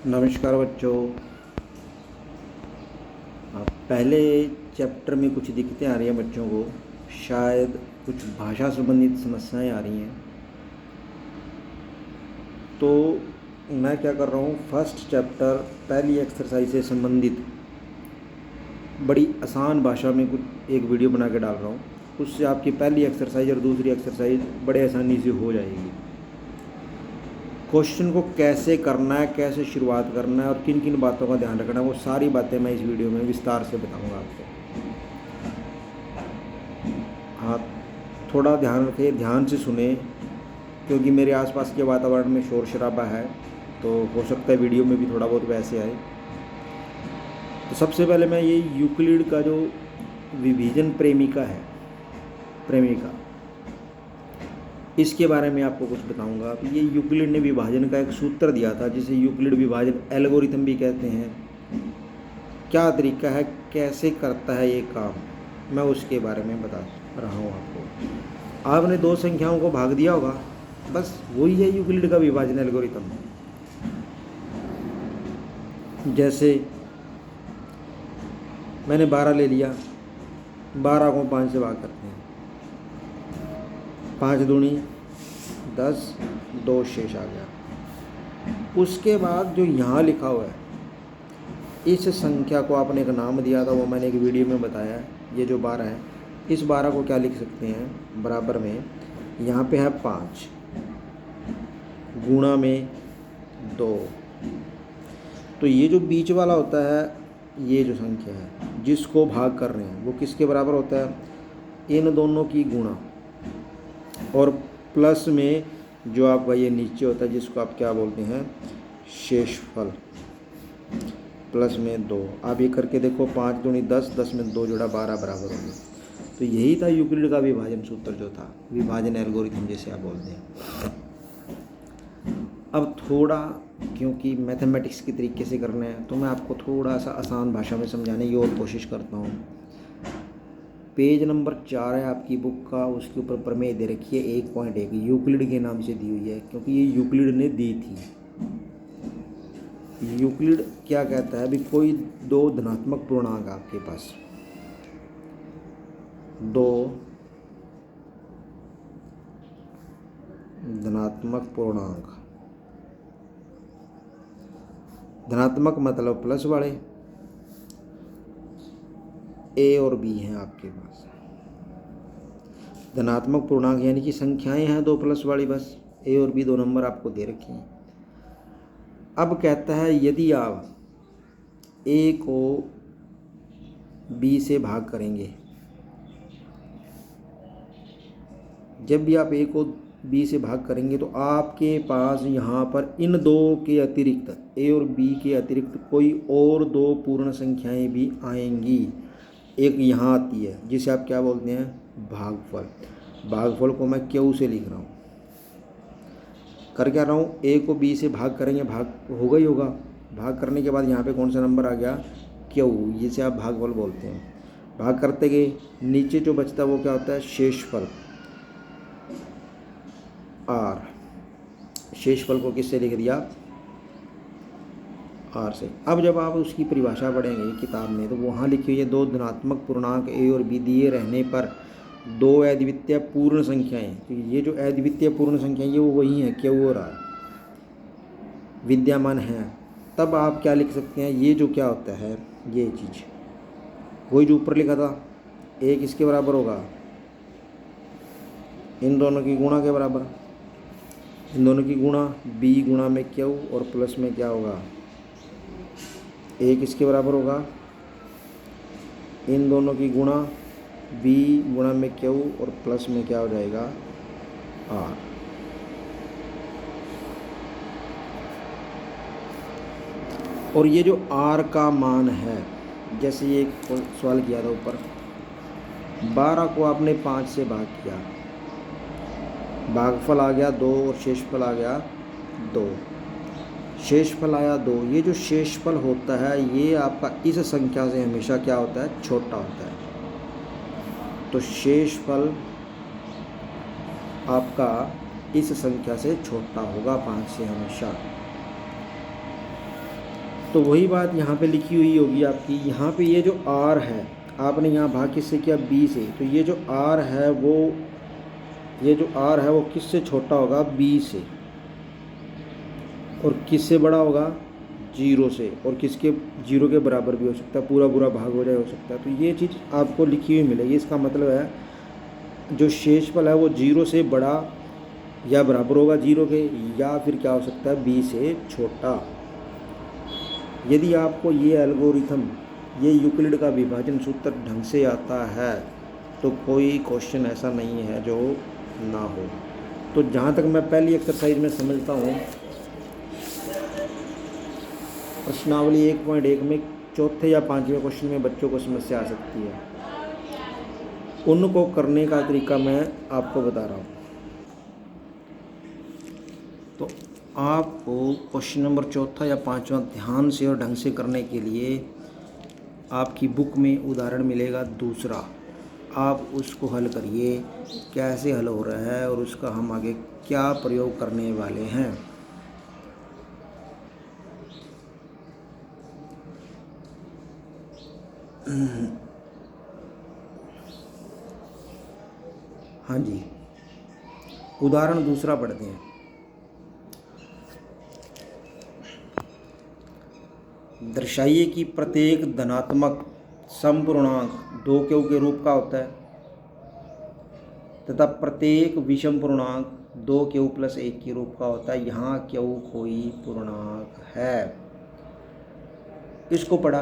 नमस्कार बच्चों। पहले चैप्टर में कुछ दिक्कतें आ रही हैं बच्चों को, शायद कुछ भाषा संबंधित समस्याएं आ रही हैं। तो मैं क्या कर रहा हूँ, फर्स्ट चैप्टर पहली एक्सरसाइज से संबंधित बड़ी आसान भाषा में कुछ एक वीडियो बना के डाल रहा हूँ। उससे आपकी पहली एक्सरसाइज और दूसरी एक्सरसाइज बड़े आसानी से हो जाएगी। क्वेश्चन को कैसे करना है, कैसे शुरुआत करना है और किन किन बातों का ध्यान रखना है, वो सारी बातें मैं इस वीडियो में विस्तार से बताऊंगा आपको। हाँ, थोड़ा ध्यान रखें, ध्यान से सुने, क्योंकि मेरे आसपास के वातावरण में शोर शराबा है, तो हो सकता है वीडियो में भी थोड़ा बहुत वैसे आए। तो सबसे पहले मैं ये यूक्लिड का जो विभाजन प्रेमिका इसके बारे में आपको कुछ बताऊंगा। ये यूक्लिड ने विभाजन का एक सूत्र दिया था, जिसे यूक्लिड विभाजन एल्गोरिथम भी कहते हैं। क्या तरीका है, कैसे करता है ये काम, मैं उसके बारे में बता रहा हूँ आपको। आपने दो संख्याओं को भाग दिया होगा, बस वही है यूक्लिड का विभाजन एल्गोरिथम। जैसे मैंने 12 ले लिया, 12 को 5 से भाग करते हैं, 5 दूनी 10, 2 शेष आ गया। उसके बाद जो यहाँ लिखा हुआ है, इस संख्या को आपने एक नाम दिया था, वो मैंने एक वीडियो में बताया। ये जो 12 है, इस 12 को क्या लिख सकते हैं, बराबर में यहाँ पे है 5, गुणा में 2। तो ये जो बीच वाला होता है, ये जो संख्या है जिसको भाग कर रहे हैं, वो किसके बराबर होता है, इन दोनों की गुणा, और प्लस में जो आपका ये नीचे होता है, जिसको आप क्या बोलते हैं, शेषफल, प्लस में 2। आप ये करके देखो, 5 दूनी 10, 10 में 2 जोड़ा 12 बराबर हो गया। तो यही था यूक्लिड का विभाजन सूत्र, जो था विभाजन एल्गोरिथम जिसे आप बोलते हैं। अब थोड़ा, क्योंकि मैथमेटिक्स के तरीके से करना है, तो मैं आपको थोड़ा सा आसान भाषा में समझाने की और कोशिश करता हूँ। पेज नंबर 4 है आपकी बुक का, उसके ऊपर प्रमेय दे रखी है 1.1, यूक्लिड के नाम से दी हुई है, क्योंकि ये यूक्लिड ने दी थी। यूक्लिड क्या कहता है, अभी कोई दो धनात्मक पूर्णांक आपके पास, दो धनात्मक पूर्णांक, धनात्मक मतलब प्लस वाले, ए और बी हैं आपके पास। धनात्मक पूर्णांक यानी कि संख्याएं हैं दो प्लस वाली, बस ए और बी 2 नंबर आपको दे रखे हैं। अब कहता है, यदि आप ए को बी से भाग करेंगे, जब भी आप ए को बी से भाग करेंगे, तो आपके पास यहाँ पर इन दो के अतिरिक्त, ए और बी के अतिरिक्त कोई और 2 पूर्ण संख्याएं भी आएंगी। एक यहाँ आती है, जिसे आप क्या बोलते हैं, भागफल। भागफल को मैं क्यू से लिख रहा हूँ। कर क्या रहा हूँ, ए को बी से भाग करेंगे, भाग होगा ही होगा। भाग करने के बाद यहाँ पे कौन सा नंबर आ गया, क्यू, जिसे आप भागफल बोलते हैं। भाग करते गए, नीचे जो बचता है वो क्या होता है, शेषफल, आर। शेषफल को किससे लिख दिया, आर से। अब जब आप उसकी परिभाषा पढ़ेंगे किताब में, तो वहाँ लिखी हुई है, 2 धनात्मक पूर्णांक ए और बी दिए रहने पर 2 अद्वितीय पूर्ण संख्याएं। तो ये जो अद्वितीय पूर्ण संख्याएं, ये वो वही हैं, क्यू और आर विद्यमान हैं। तब आप क्या लिख सकते हैं, ये जो क्या होता है, ये चीज़ वही जो ऊपर लिखा था, ए किसके बराबर होगा, इन दोनों की गुणा के बराबर, इन दोनों की गुणा, बी गुणा में क्यू, और प्लस में क्या होगा, ए किसके बराबर होगा, इन दोनों की गुणा, बी गुणा में क्यू, और प्लस में क्या हो जाएगा, आर। और ये जो आर का मान है, जैसे ये सवाल किया था ऊपर, 12 को आपने 5 से भाग किया, भागफल आ गया 2 और शेषफल आ गया 2, शेषफल आया 2। ये जो शेषफल होता है, ये आपका इस संख्या से हमेशा क्या होता है, छोटा होता है। तो शेषफल आपका इस संख्या से छोटा होगा, 5 से हमेशा। तो वही बात यहाँ पे लिखी हुई होगी आपकी। यहाँ पे ये जो r है, आपने यहाँ भाग किससे किया, b से, तो ये जो r है वो, ये जो r है वो किससे छोटा होगा, b से, और किससे बड़ा होगा, 0 से, और किसके 0 के बराबर भी हो सकता है, पूरा पूरा भाग हो जाए हो सकता है। तो ये चीज़ आपको लिखी हुई मिलेगी। इसका मतलब है जो शेषफल है वो 0 से बड़ा या बराबर होगा 0 के, या फिर क्या हो सकता है, b से छोटा। यदि आपको ये एल्गोरिथम, ये यूक्लिड का विभाजन सूत्र ढंग से आता है तो कोई क्वेश्चन ऐसा नहीं है जो ना हो। तो जहाँ तक मैं पहली एक्सरसाइज में समझता हूँ, प्रश्नावली 1.1 में चौथे या पाँचवें क्वेश्चन में बच्चों को समस्या आ सकती है, उनको करने का तरीका मैं आपको बता रहा हूँ। तो आपको क्वेश्चन नंबर चौथा या पाँचवा ध्यान से और ढंग से करने के लिए आपकी बुक में उदाहरण मिलेगा दूसरा, आप उसको हल करिए, कैसे हल हो रहा है और उसका हम आगे क्या प्रयोग करने वाले हैं। हाँ जी, उदाहरण दूसरा पढ़ते हैं। दर्शाइए कि प्रत्येक धनात्मक समपूर्णांक 2 क्यू के रूप का होता है तथा प्रत्येक विषम पूर्णांक 2 क्यू प्लस 1 के रूप का होता है। यहाँ क्यू कोई पूर्णांक है। इसको पढ़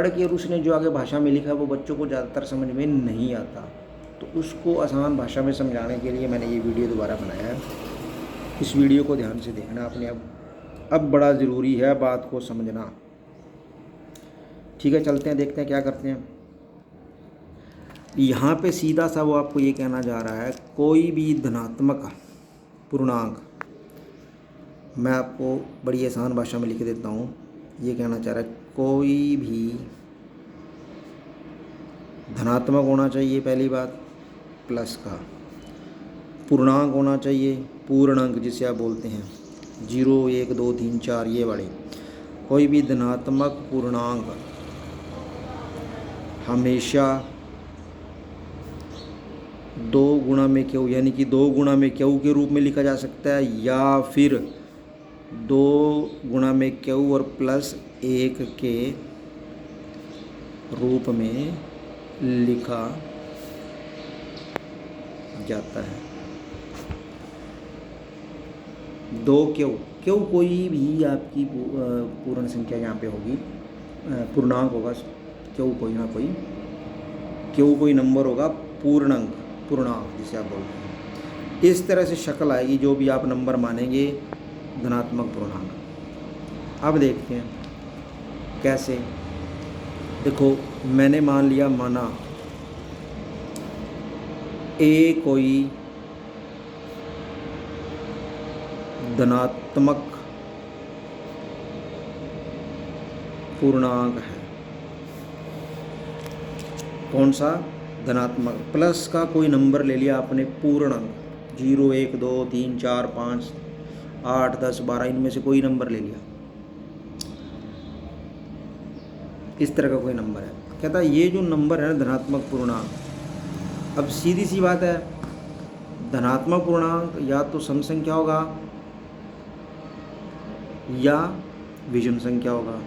के और उसने जो आगे भाषा में लिखा है वो बच्चों को ज़्यादातर समझ में नहीं आता, तो उसको आसान भाषा में समझाने के लिए मैंने ये वीडियो दोबारा बनाया है। इस वीडियो को ध्यान से देखना आपने। अब बड़ा ज़रूरी है बात को समझना। ठीक है, चलते हैं, देखते हैं क्या करते हैं। यहाँ पे सीधा सा वो आपको ये कहना जा रहा है, कोई भी धनात्मक पूर्णांक, मैं आपको बड़ी आसान भाषा में लिख देता हूँ। ये कहना चाह रहा है कोई भी धनात्मक होना चाहिए, पहली बात, प्लस का पूर्णांक होना चाहिए, पूर्ण अंक जिसे आप बोलते हैं 0, 1, 2, 3, 4 ये वाले। कोई भी धनात्मक पूर्णांक हमेशा 2 गुणा में क्यू, यानी कि 2 गुणा में क्यू के रूप में लिखा जा सकता है, या फिर 2 गुणा में क्यू और प्लस 1 के रूप में लिखा जाता है। 2 क्यू कोई भी आपकी पूर्ण संख्या यहाँ पे होगी, पूर्णांक होगा, क्यू कोई ना कोई, क्यू कोई नंबर होगा, पूर्णांक जिसे आप बोलते हैं। इस तरह से शक्ल आएगी जो भी आप नंबर मानेंगे धनात्मक पूर्णांक। अब देखते हैं कैसे। देखो, मैंने माना ए कोई धनात्मक पूर्णांक है। कौन सा? धनात्मक। प्लस का कोई नंबर ले लिया आपने, पूर्णांक 0, 1, 2, 3, 4, 5, 8, 10, 12, इनमें से कोई नंबर ले लिया, इस तरह का कोई नंबर है। कहता है ये जो नंबर है धनात्मक पूर्णांक, अब सीधी सी बात है, धनात्मक पूर्णांक या तो सम संख्या होगा या विषम संख्या होगा।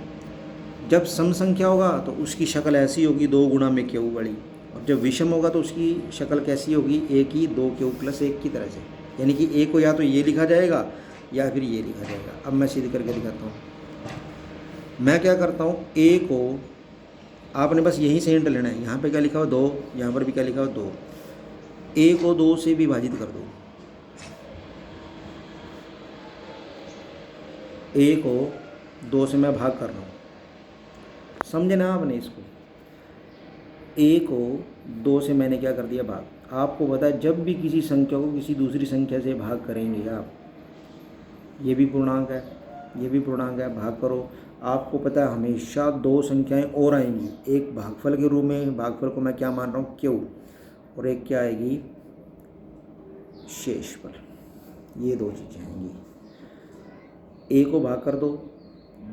जब सम संख्या होगा तो उसकी शक्ल ऐसी होगी 2 गुणा में क्यू बड़ी, और जब विषम होगा तो उसकी शक्ल कैसी होगी, ए की 2 क्यू प्लस 1 की तरह से, यानी कि ए को या तो ये लिखा जाएगा या फिर ये लिखा जाएगा। अब मैं सीधे करके दिखाता हूँ। मैं क्या करता हूँ, ए को आपने बस यहीं से हिंट लेना है, यहाँ पे क्या लिखा हो 2, यहाँ पर भी क्या लिखा हो 2, ए को 2 से विभाजित कर दो, ए को 2 से मैं भाग कर रहा हूँ, समझे ना आपने इसको। ए को 2 से मैंने क्या कर दिया, भाग। आपको पता है जब भी किसी संख्या को किसी दूसरी संख्या से भाग करेंगे आप, ये भी पूर्णांक है, ये भी पूर्णांक है, भाग करो, आपको पता है हमेशा 2 संख्याएं और आएंगी, एक भागफल के रूप में, भागफल को मैं क्या मान रहा हूँ, क्यू, और एक क्या आएगी, शेषफल। ये 2 चीज़ें आएंगी। ए को भाग कर दो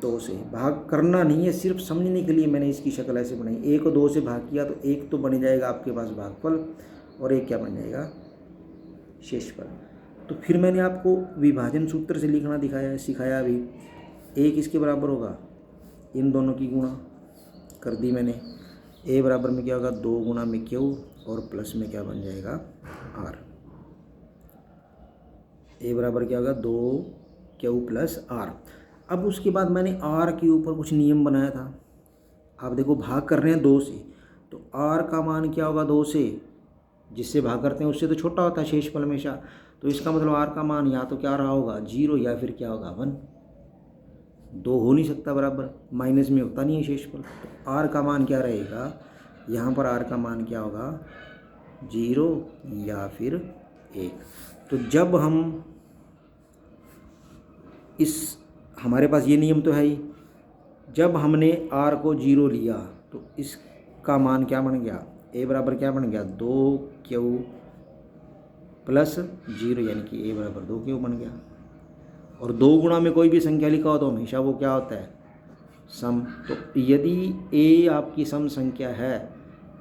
2 से। भाग करना नहीं है, सिर्फ समझने के लिए मैंने इसकी शक्ल ऐसे बनाई। ए को 2 से भाग किया तो एक तो बन जाएगा आपके पास भागफल और एक क्या बन जाएगा, शेषफल। तो फिर मैंने आपको विभाजन सूत्र से लिखना सिखाया अभी। ए किसके बराबर होगा, इन दोनों की गुणा कर दी मैंने। ए बराबर में क्या होगा, 2 गुणा में क्यू और प्लस में क्या बन जाएगा, आर। ए बराबर क्या होगा, 2 क्यू प्लस आर। अब उसके बाद मैंने आर के ऊपर कुछ नियम बनाया था। आप देखो भाग कर रहे हैं 2 से, तो आर का मान क्या होगा, 2 से जिससे भाग करते हैं उससे तो छोटा होता है शेषफल हमेशा। तो इसका मतलब आर का मान या तो क्या रहा होगा, 0 या फिर क्या होगा, 1। 2 हो नहीं सकता बराबर, माइनस में होता नहीं है शेषफल। तो आर का मान क्या रहेगा, यहाँ पर आर का मान क्या होगा, 0 या फिर 1। तो जब हम हमारे पास ये नियम तो है ही, जब हमने आर को 0 लिया तो इसका मान क्या बन गया, ए बराबर क्या बन गया, 2 क्यू प्लस 0, यानी कि ए बराबर 2 क्यू बन गया। और 2 गुणा में कोई भी संख्या लिखा हो तो हमेशा वो क्या होता है, सम। तो यदि ए आपकी सम संख्या है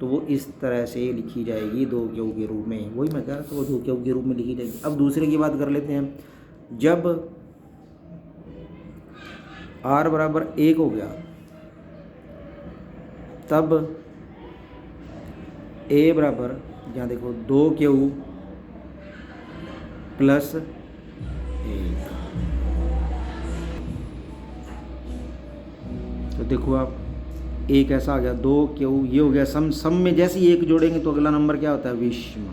तो वो इस तरह से लिखी जाएगी 2 क्यू के रूप में। वही मैं कह रहा था, वो 2 क्यू के रूप में लिखी जाएगी। अब दूसरे की बात कर लेते हैं। जब आर बराबर 1 हो गया तब ए बराबर, यहाँ देखो 2 क्यू प्लस 1। तो देखो आप, एक ऐसा आ गया, 2 क्यू, ये हो गया सम। सम में जैसे ही 1 जोड़ेंगे तो अगला नंबर क्या होता है, विषम।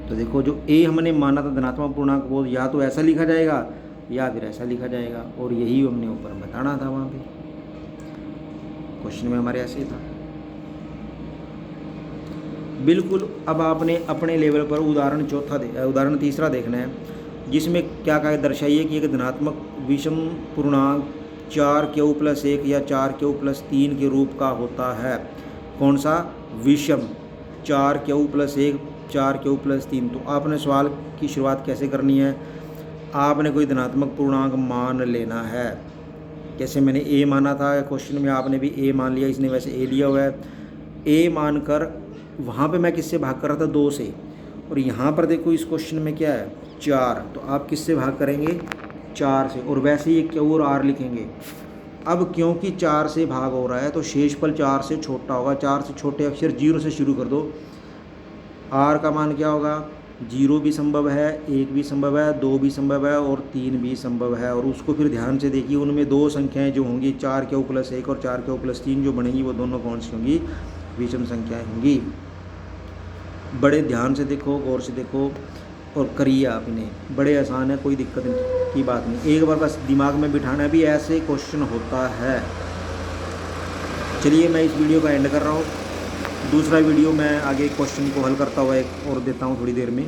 तो देखो जो ए हमने माना था धनात्मक पूर्णांक, वो या तो ऐसा लिखा जाएगा या फिर ऐसा लिखा जाएगा, और यही हमने ऊपर बताना था वहाँ पे क्वेश्चन में हमारे ऐसे था बिल्कुल। अब आपने अपने लेवल पर उदाहरण तीसरा देखना है, जिसमें क्या क्या दर्शाइए कि एक धनात्मक विषम पूर्णांक 4 क्यू प्लस 1 या 4 क्यू प्लस 3 के रूप का होता है। कौन सा, विषम, 4 क्यू प्लस 1, 4 क्यू प्लस 3। तो आपने सवाल की शुरुआत कैसे करनी है, आपने कोई धनात्मक पूर्णांक मान लेना है। जैसे मैंने ए माना था क्वेश्चन में, आपने भी ए मान लिया, इसने वैसे ए लिया हुआ है। ए मानकर वहाँ पे मैं किससे भाग कर रहा था, 2 से, और यहाँ पर देखो इस क्वेश्चन में क्या है, 4। तो आप किससे भाग करेंगे, 4 से, और वैसे ही क्यू और आर लिखेंगे। अब क्योंकि 4 से भाग हो रहा है तो शेषफल 4 से छोटा होगा। 4 से छोटे अक्षर 0 से शुरू कर दो। आर का मान क्या होगा, 0 भी संभव है, 1 भी संभव है, 2 भी संभव है और 3 भी संभव है। और उसको फिर ध्यान से देखिए, उनमें 2 संख्याएं जो होंगी, 4 क्यू प्लस 1 और 4 क्यू प्लस 3 जो बनेंगी, वो दोनों कौन सी होंगी, विषम संख्याएं होंगी। बड़े ध्यान से देखो, गौर से देखो और करिए आप इन्हें, बड़े आसान है, कोई दिक्कत की बात नहीं। एक बार बस दिमाग में बिठाना है भी ऐसे क्वेश्चन होता है। चलिए मैं इस वीडियो का एंड कर रहा हूँ। दूसरा वीडियो मैं आगे क्वेश्चन को हल करता हुआ एक और देता हूँ थोड़ी देर में।